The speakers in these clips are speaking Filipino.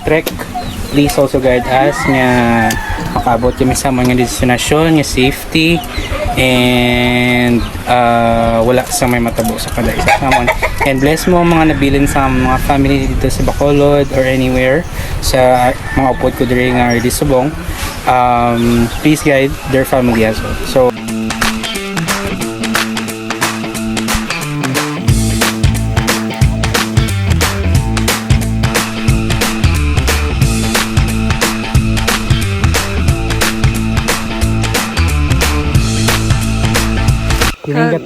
trek, please also guide us nga makaabot kami sa mga destinasyon nga safety and wala sa may matabo sa kada isa namon. And bless mo ang mga nabilin sa mga family dito sa Bacolod or anywhere sa mga upod ko diri nga ready subong. Please guide their family as well. So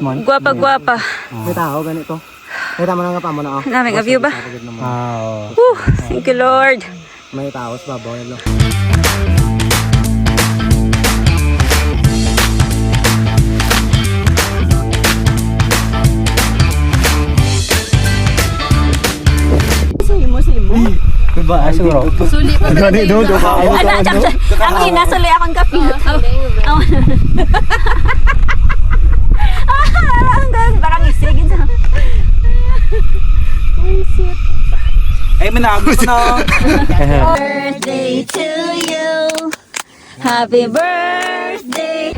Guwapa-guwapa. May tao ganito. May tama na nga pa mo na. Naming a view ba? oh. Thank you Lord. May tao sa babaw yan. Simo. Diba? Siguro. Suli pa ba? Ang hinasuli akong kape. Parang isigin sa... Ay, managos na. Birthday to you. Happy birthday.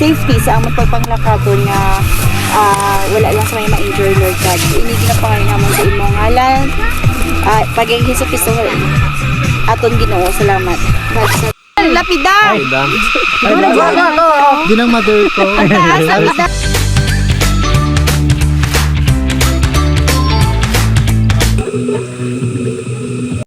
Safety sa among pagpanglakaton nga wala lang sa may ma-injure Lord God. Ini ginapangalan namon sa imong ngalan. Paging Hesus Kristo aton Ginoo, salamat. Lapida. Ginang mother ko. Lapida.